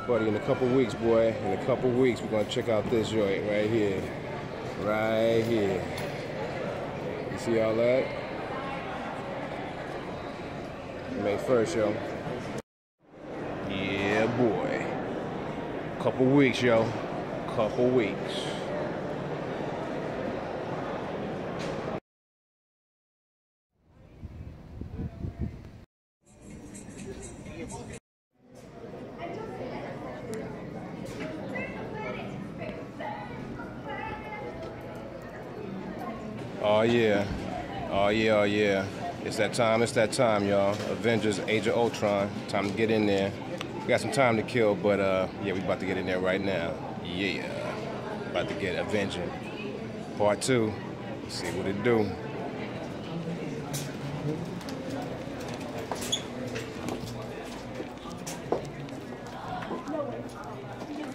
Buddy, in a couple weeks, boy, in a couple weeks, we're gonna check out this joint right here. Right here. You see all that? May 1st, yo. Yeah, boy. Couple weeks, yo. Couple weeks. Oh yeah, oh yeah, oh yeah. It's that time, y'all. Avengers Age of Ultron. Time to get in there. We got some time to kill, but yeah, we about to get in there right now. Yeah, about to get Avenging Part 2. See what it do.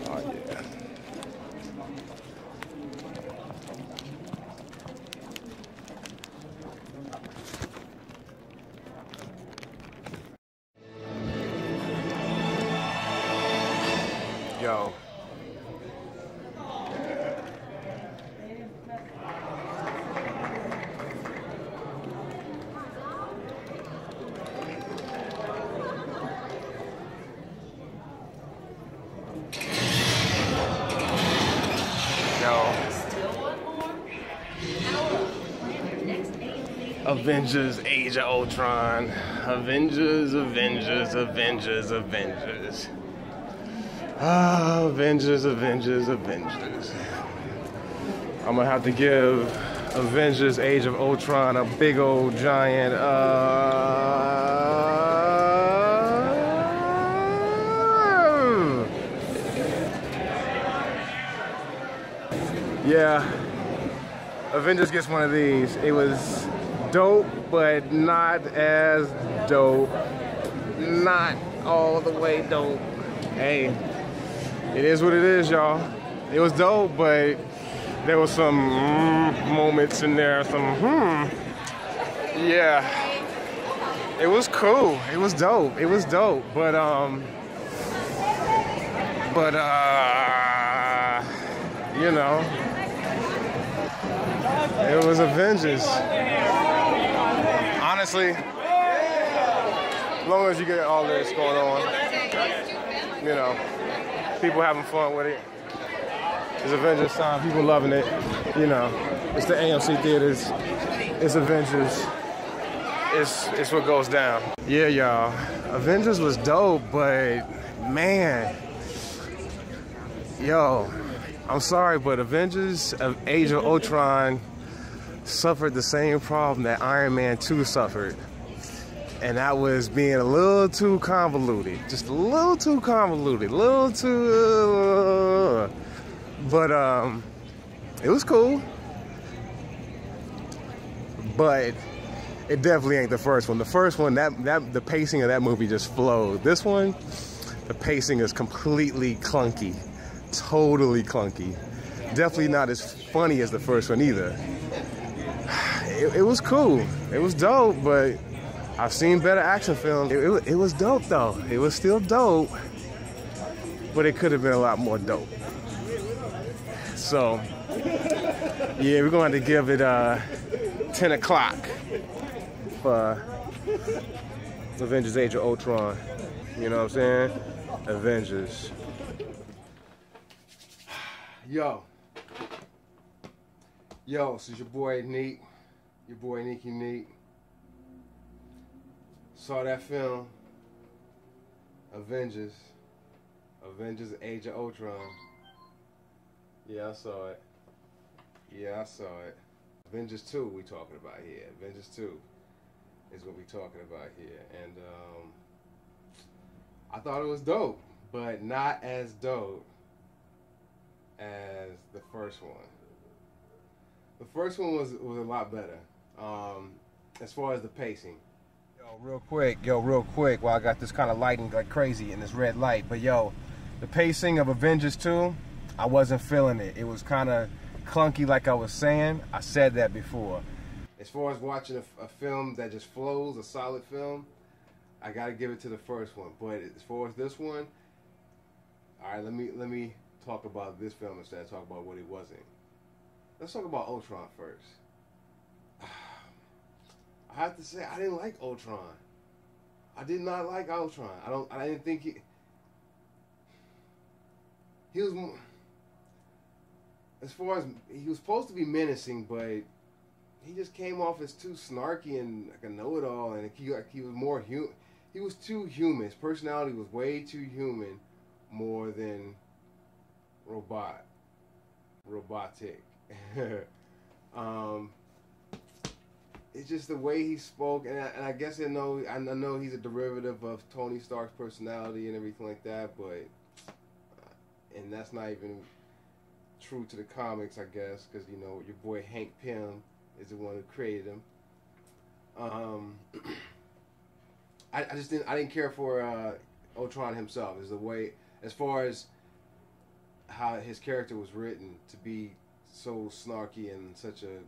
Oh yeah. Yo. Avengers Age of Ultron. Avengers. Ah, Avengers. I'm gonna have to give Avengers Age of Ultron a big old giant yeah. Avengers gets one of these. It was dope, but not as dope. Not all the way dope. Hey, it is what it is, y'all. It was dope, but there was some moments in there, yeah. It was cool. It was dope. But you know, it was Avengers. Honestly, as long as you get all this going on, you know, people having fun with it. It's Avengers time, people loving it, you know. It's the AMC theaters, it's Avengers, it's what goes down. Yeah, y'all, Avengers was dope, but man, yo, I'm sorry, but Avengers of Age of Ultron suffered the same problem that Iron Man 2 suffered. And that was being a little too convoluted. Just a little too convoluted. But it was cool. But it definitely ain't the first one. The first one, the pacing of that movie just flowed. This one, the pacing is completely clunky. Totally clunky. Definitely not as funny as the first one either. It was cool. It was dope, but I've seen better action films. It was dope though. It was still dope, but it could have been a lot more dope. So, yeah, we're going to give it 10 o'clock for Avengers Age of Ultron. You know what I'm saying? Avengers. Yo, this is your boy Neat. Your boy Nicky Neat. Saw that film, Avengers Age of Ultron. Yeah, I saw it. Avengers 2 we talking about here. Avengers 2 is what we talking about here. And I thought it was dope, but not as dope as the first one. The first one was a lot better, as far as the pacing. Yo, real quick, while I got this kind of lighting like crazy in this red light, but yo, the pacing of Avengers 2, I wasn't feeling it. It was kind of clunky, like I was saying. I said that before. As far as watching a film that just flows, a solid film, I gotta give it to the first one. But as far as this one, All right, let me talk about this film instead of talk about what it wasn't. Let's talk about Ultron first. I have to say I didn't like Ultron. I did not like Ultron. I didn't think he was as far as he was supposed to be menacing, but he just came off as too snarky and like a know-it-all, and he was more human. He was too human. His personality was way too human, more than robotic. It's just the way he spoke, and I guess I know he's a derivative of Tony Stark's personality and everything like that, but and that's not even true to the comics, I guess, because you know your boy Hank Pym is the one who created him. I didn't care for Ultron himself. Is the way, as far as how his character was written to be so snarky and such a,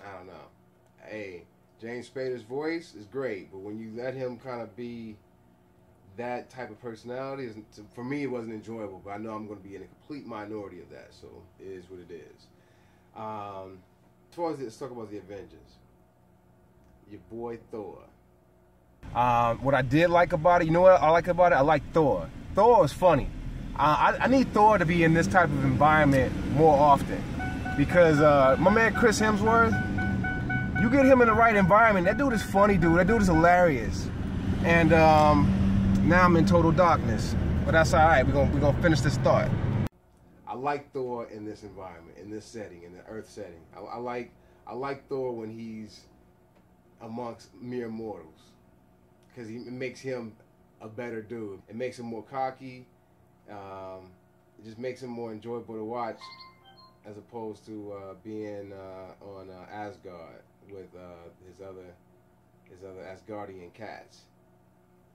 I don't know. Hey, James Spader's voice is great, but when you let him kind of be that type of personality, for me it wasn't enjoyable. But I know I'm going to be in a complete minority of that, so it is what it is. As far as let's talk about the Avengers, your boy Thor. What I did like about it, you know what I like about it? I like Thor. Thor is funny. I need Thor to be in this type of environment more often, because my man Chris Hemsworth, you get him in the right environment, that dude is funny, dude. That dude is hilarious. And now I'm in total darkness, but that's all right. We're gonna finish this thought. I like Thor in this environment, in this setting, in the Earth setting. I like Thor when he's amongst mere mortals, because it makes him a better dude. It makes him more cocky. It just makes him more enjoyable to watch, as opposed to being on Asgard with his other Asgardian cats.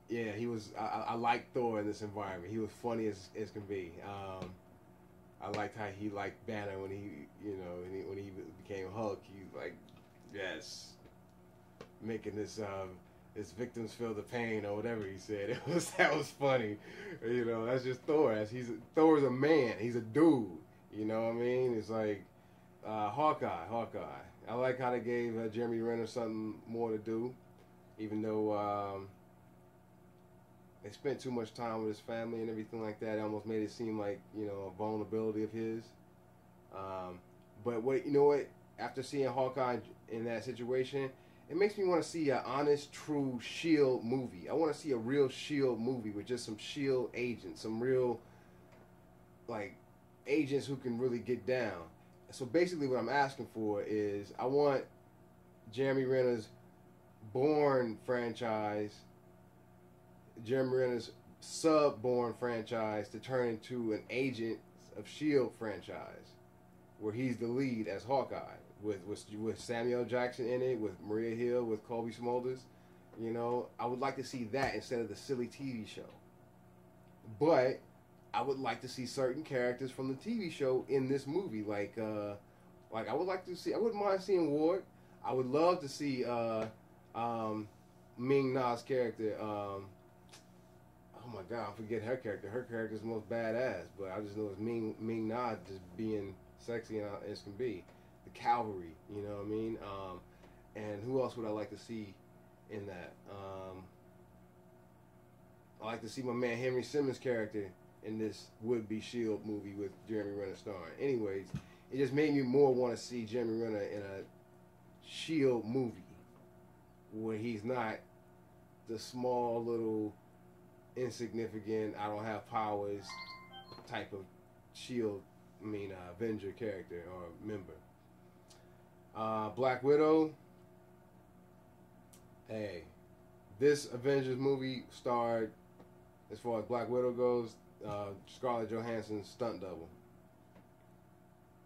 Yeah, he was. I liked Thor in this environment. He was funny as can be. I liked how he liked Banner when when he became Hulk. He like, yes, making this victims feel the pain or whatever he said. That was funny. You know, that's just Thor. Thor's a man. He's a dude. You know what I mean? It's like Hawkeye. I like how they gave Jeremy Renner something more to do, even though they spent too much time with his family and everything like that. It almost made it seem like, you know, a vulnerability of his. But you know what? After seeing Hawkeye in that situation, it makes me want to see an honest, true S.H.I.E.L.D. movie. I want to see a real S.H.I.E.L.D. movie with just some S.H.I.E.L.D. agents, some real, like, agents who can really get down. So basically what I'm asking for is I want Jeremy Renner's Bourne franchise, Jeremy Renner's Sub-Bourne franchise to turn into an Agents of S.H.I.E.L.D. franchise, where he's the lead as Hawkeye, with Samuel Jackson in it, with Maria Hill, with Colby Smulders. You know, I would like to see that instead of the silly TV show. But I would like to see certain characters from the TV show in this movie, like I would like to see. I wouldn't mind seeing Ward. I would love to see Ming Na's character. Oh my God, I forget her character. Her character's the most badass, but I just know it's Ming Na just being sexy as can be. The Cavalry, you know what I mean? And who else would I like to see in that? I like to see my man Henry Simmons' character in this would-be S.H.I.E.L.D. movie with Jeremy Renner starring. Anyways, it just made me more want to see Jeremy Renner in a S.H.I.E.L.D. movie where he's not the small little insignificant, I don't have powers type of S.H.I.E.L.D. Avenger character or member. Black Widow. Hey, this Avengers movie starred, as far as Black Widow goes, Scarlett Johansson's stunt double.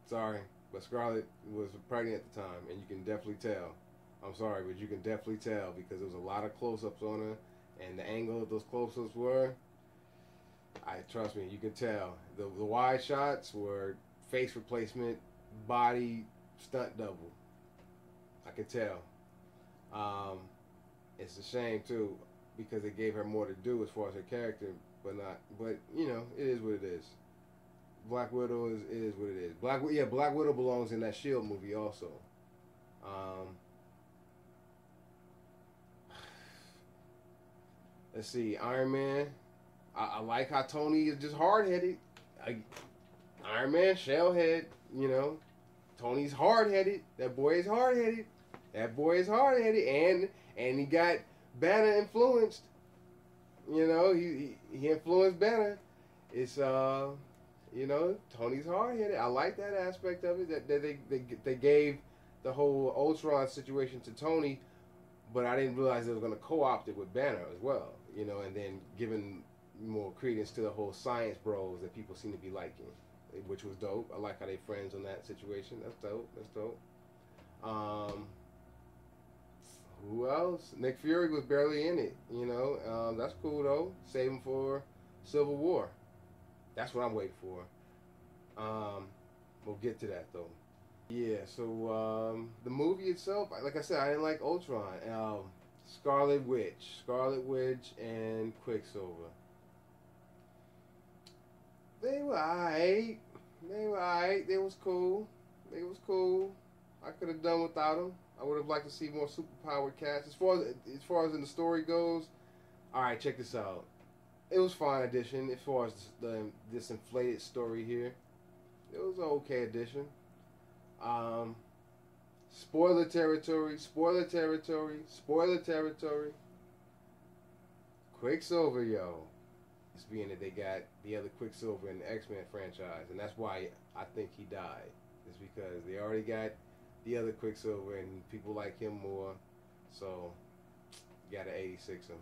Sorry, but Scarlett was pregnant at the time, and you can definitely tell. I'm sorry, but you can definitely tell because there was a lot of close-ups on her, and the angle of those close-ups were, trust me, you can tell. The wide shots were face replacement, body stunt double. I can tell. It's a shame too, because it gave her more to do as far as her character but not. But you know, it is what it is. Black Widow is what it is. Black Widow belongs in that S.H.I.E.L.D. movie also. Um, let's see, Iron Man. I like how Tony is just hard headed. Iron Man, shell head. You know, Tony's hard headed. That boy is hard headed. That boy is hard headed, and he got Banner influenced. You know, he influenced Banner. It's you know, Tony's hard headed. I like that aspect of it. That they gave the whole Ultron situation to Tony, but I didn't realize they were going to co-opt it with Banner as well. You know, and then giving more credence to the whole science bros that people seem to be liking, which was dope. I like how they friends on that situation. That's dope. That's dope. Who else? Nick Fury was barely in it. You know, that's cool though. Save him for Civil War. That's what I'm waiting for. We'll get to that though. Yeah. So the movie itself, like I said, I didn't like Ultron. Scarlet Witch, and Quicksilver. They were alright. They was cool. I could have done without them. I would have liked to see more superpowered cast. As far as in the story goes, all right, check this out. It was fine addition as far as this inflated story here. It was an okay addition. Spoiler territory. Quicksilver, yo. It's being that they got the other Quicksilver in the X-Men franchise, and that's why I think he died. It's because they already got the other Quicksilver, and people like him more, so you gotta 86 him.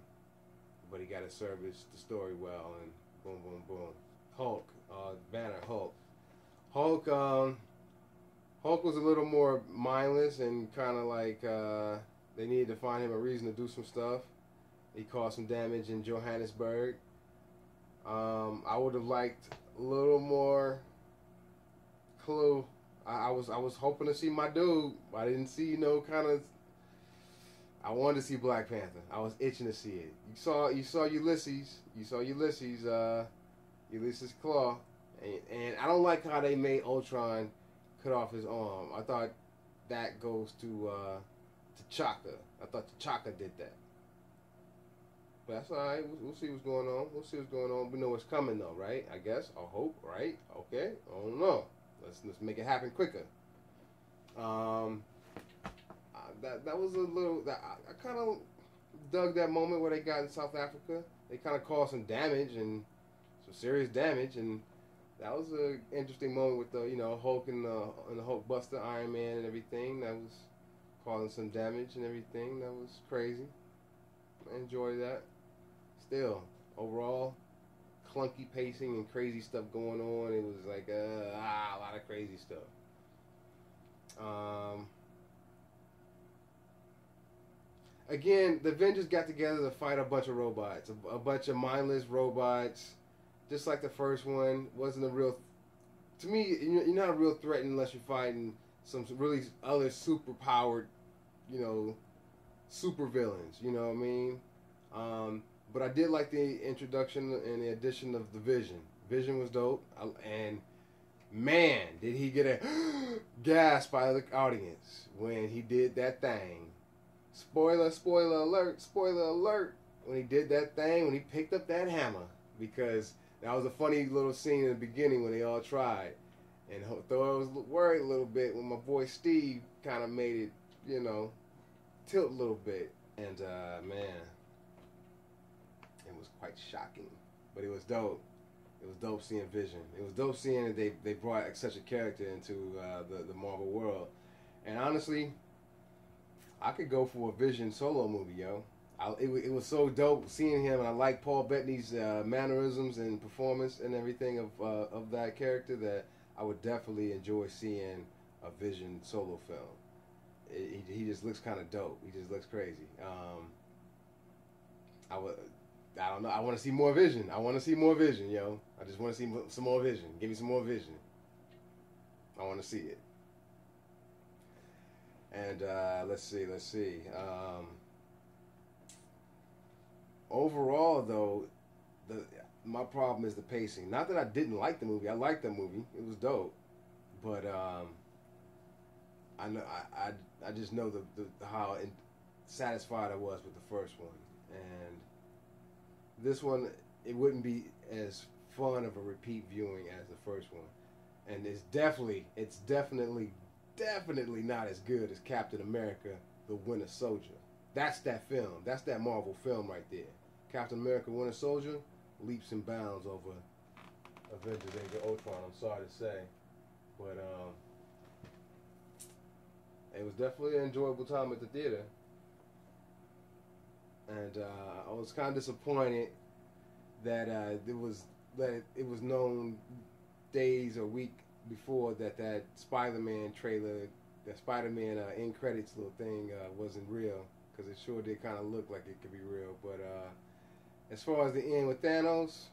But he gotta service the story well, and boom, boom, boom. Hulk, Banner, Hulk. Hulk was a little more mindless and kind of like they needed to find him a reason to do some stuff. He caused some damage in Johannesburg. I would have liked a little more clue. I was hoping to see my dude. I didn't see kind of. I wanted to see Black Panther. I was itching to see it. You saw Ulysses. Ulysses Claw, and I don't like how they made Ultron cut off his arm. I thought that goes to T'Chaka. I thought T'Chaka did that. But that's all right. We'll see what's going on. We know what's coming though, right? I guess. I hope, right? Okay. I don't know. Let's make it happen quicker. That was a little. I kind of dug that moment where they got in South Africa. They kind of caused some damage and some serious damage, and that was an interesting moment with the Hulk and the Hulk Buster, Iron Man, and everything. That was causing some damage and everything. That was crazy. I enjoyed that. Still, overall, clunky pacing and crazy stuff going on. It was like a lot of crazy stuff. Again, the Avengers got together to fight a bunch of robots, a bunch of mindless robots, just like the first one. Wasn't a real. To me, you're not a real threat unless you're fighting some really other super powered, super villains. You know what I mean? But I did like the introduction and the addition of the Vision. Vision was dope, and man, did he get a gasp by the audience when he did that thing. Spoiler alert, when he did that thing, when he picked up that hammer, because that was a funny little scene in the beginning when they all tried. And though I was worried a little bit when my boy Steve kind of made it, tilt a little bit. And, man, it was quite shocking. But it was dope. It was dope seeing Vision. It was dope seeing that they brought such a character into the Marvel world. And honestly, I could go for a Vision solo movie, yo. It was so dope seeing him, and I like Paul Bettany's mannerisms and performance and everything of that character that I would definitely enjoy seeing a Vision solo film. He just looks kind of dope. He just looks crazy. I don't know. I want to see more Vision. Yo. I just want to see some more Vision. Give me some more Vision. I want to see it. And let's see. Overall, though, my problem is the pacing. Not that I didn't like the movie. I liked the movie. It was dope. But I know I just know how satisfied I was with the first one, and this one, it wouldn't be as fun of a repeat viewing as the first one, and it's definitely not as good as Captain America: The Winter Soldier. That's that film. That's that Marvel film right there. Captain America: Winter Soldier leaps and bounds over Avengers Age of Ultron. I'm sorry to say, but it was definitely an enjoyable time at the theater. And I was kind of disappointed that it was known days or week before that Spider-Man trailer, that Spider-Man end credits little thing wasn't real, because it sure did kind of look like it could be real. But as far as the end with Thanos,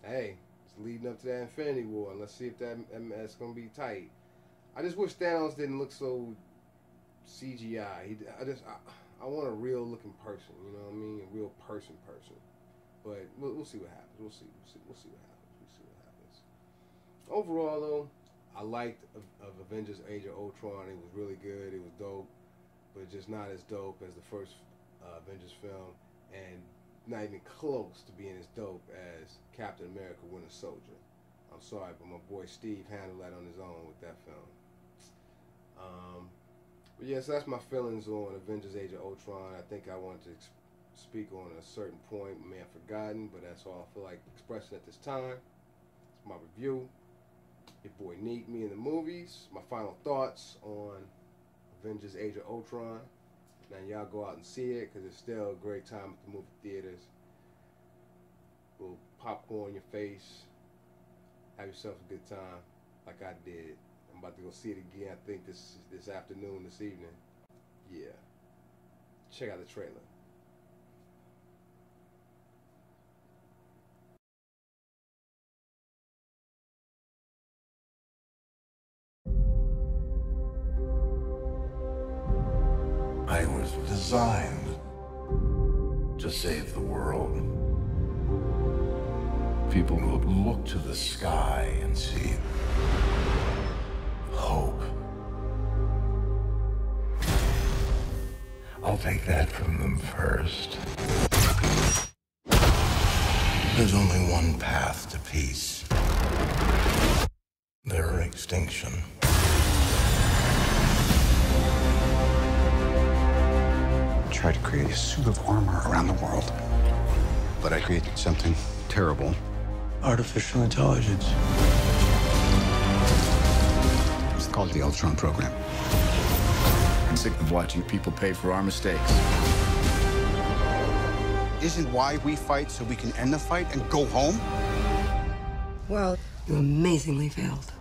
hey, it's leading up to that Infinity War, and let's see if that's gonna be tight. I just wish Thanos didn't look so CGI. I want a real looking person, you know what I mean? A real person. But we'll see what happens. We'll see what happens. Overall, though, I liked of Avengers Age of Ultron. It was really good. It was dope, but just not as dope as the first Avengers film, and not even close to being as dope as Captain America: Winter Soldier. I'm sorry, but my boy Steve handled that on his own with that film. But yeah, so that's my feelings on Avengers Age of Ultron. I think I wanted to speak on a certain point I may have forgotten, but that's all I feel like expressing at this time. It's my review. Your boy Neat, me in the movies. My final thoughts on Avengers Age of Ultron. Now y'all go out and see it, because it's still a great time at the movie theaters. A little popcorn in your face. Have yourself a good time like I did. I'm about to go see it again, I think this afternoon, this evening. Yeah. Check out the trailer. I was designed to save the world. People will look to the sky and see hope. I'll take that from them first. There's only one path to peace. Their extinction. I tried to create a suit of armor around the world, but I created something terrible. Artificial intelligence. It's called the Ultron program. I'm sick of watching people pay for our mistakes. Isn't why we fight so we can end the fight and go home? Well, you amazingly failed.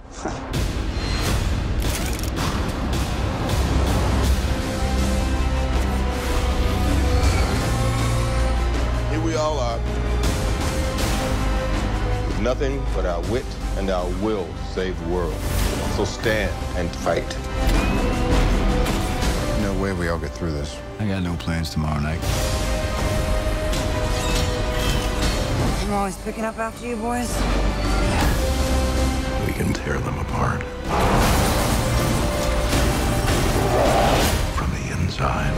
Here we all are, with nothing but our wit and our will to save the world. So stand and fight. No way we all get through this. I got no plans tomorrow night. I'm always picking up after you boys. We can tear them apart. From the inside.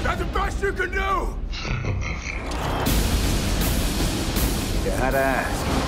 That's the best you can do! You had to ask.